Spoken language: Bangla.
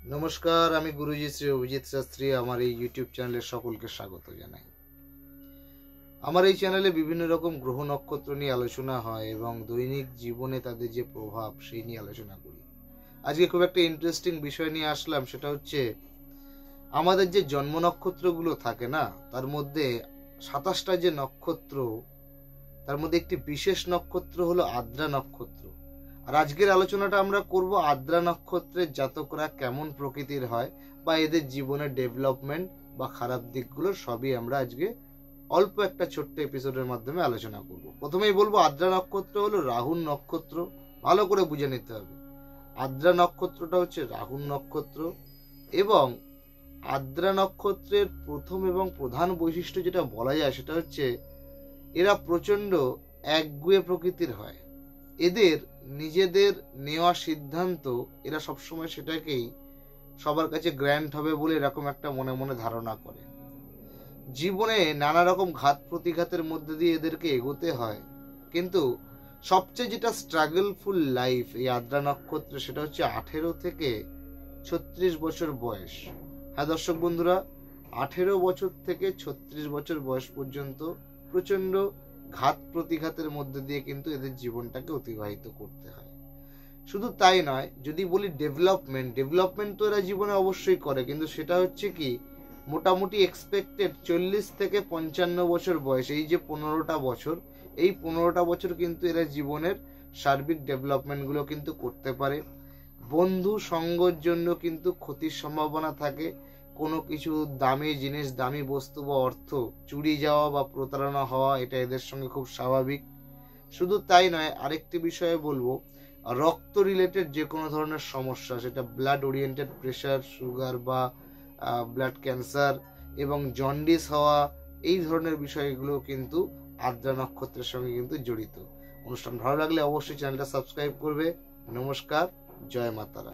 নমস্কার, আমি গুরুজি শ্রী অভিজিৎ শাস্ত্রী। আমার এই ইউটিউব চ্যানেলে সকলকে স্বাগত জানাই। আমার এই চ্যানেলে বিভিন্ন রকম গ্রহ নক্ষত্র নিয়ে আলোচনা হয় এবং দৈনিক জীবনে তাদের যে প্রভাব সেই নিয়ে আলোচনা করি। আজকে খুব একটা ইন্টারেস্টিং বিষয় নিয়ে আসলাম, সেটা হচ্ছে আমাদের যে জন্ম নক্ষত্রগুলো থাকে না, তার মধ্যে 27টা যে নক্ষত্র, তার মধ্যে একটি বিশেষ নক্ষত্র হলো আদ্রা নক্ষত্র। আর আজকের আলোচনাটা আমরা করব আদ্রা নক্ষত্রের জাতকরা কেমন প্রকৃতির হয় বা এদের জীবনের ডেভেলপমেন্ট বা খারাপ দিকগুলো সবই আমরা আজকে অল্প একটা ছোট্ট এপিসোডের মাধ্যমে আলোচনা করব। প্রথমেই বলবো আদ্রা নক্ষত্র হলো রাহুর নক্ষত্র। ভালো করে বুঝে নিতে হবে, আদ্রা নক্ষত্রটা হচ্ছে রাহুর নক্ষত্র এবং আদ্রা নক্ষত্রের প্রথম এবং প্রধান বৈশিষ্ট্য যেটা বলা যায় সেটা হচ্ছে এরা প্রচন্ড একগুঁয়ে প্রকৃতির হয়। এদের নিজেদের নেওয়া সিদ্ধান্ত এরা সবসময় সেটাকেই সবার কাছে গ্র্যান্ড হবে বলে এরকম একটা মনে মনে ধারণা করে। জীবনে নানা রকম ঘাত প্রতিঘাতের মধ্যে দিয়ে এদেরকে এগোতে হয়, কিন্তু সবচেয়ে যেটা স্ট্রাগলফুল লাইফ এই আদ্রা নক্ষত্রে সেটা হচ্ছে 18 থেকে 36 বছর বয়স। হ্যাঁ দর্শক বন্ধুরা, 18 বছর থেকে 36 বছর বয়স পর্যন্ত প্রচন্ড ঘাত প্রতিঘাতের মধ্যে দিয়ে কিন্তু এদের জীবনটাকে অতিবাহিত করতে হয়। শুধু তাই নয়, যদি বলি ডেভেলপমেন্ট তো এরা জীবনে অবশ্যই করে, কিন্তু সেটা হচ্ছে কি মোটামুটি এক্সপেক্টেড 40 থেকে 55 বছর বয়স, এই যে 15টা বছর, এই 15টা বছর কিন্তু এরা জীবনের সার্বিক ডেভেলপমেন্টগুলো কিন্তু করতে পারে। বন্ধু সঙ্গের জন্য কিন্তু ক্ষতির সম্ভাবনা থাকে। কোনো কিছু দামি জিনিস, দামি বস্তু বা অর্থ চুরি যাওয়া বা প্রতারণা হওয়া, এটা এদের সঙ্গে খুব স্বাভাবিক। শুধু তাই নয়, আরেকটি বিষয়ে বলবো, রক্ত রিলেটেড যে কোনো ধরনের সমস্যা, সেটা ব্লাড ওরিয়েন্টেড প্রেশার, সুগার বা ব্লাড ক্যান্সার এবং জন্ডিস হওয়া, এই ধরনের বিষয়গুলো কিন্তু আদ্রা নক্ষত্রের সঙ্গে কিন্তু জড়িত। অনুষ্ঠান ভালো লাগলে অবশ্যই চ্যানেলটা সাবস্ক্রাইব করবে। নমস্কার, জয় মাতারা।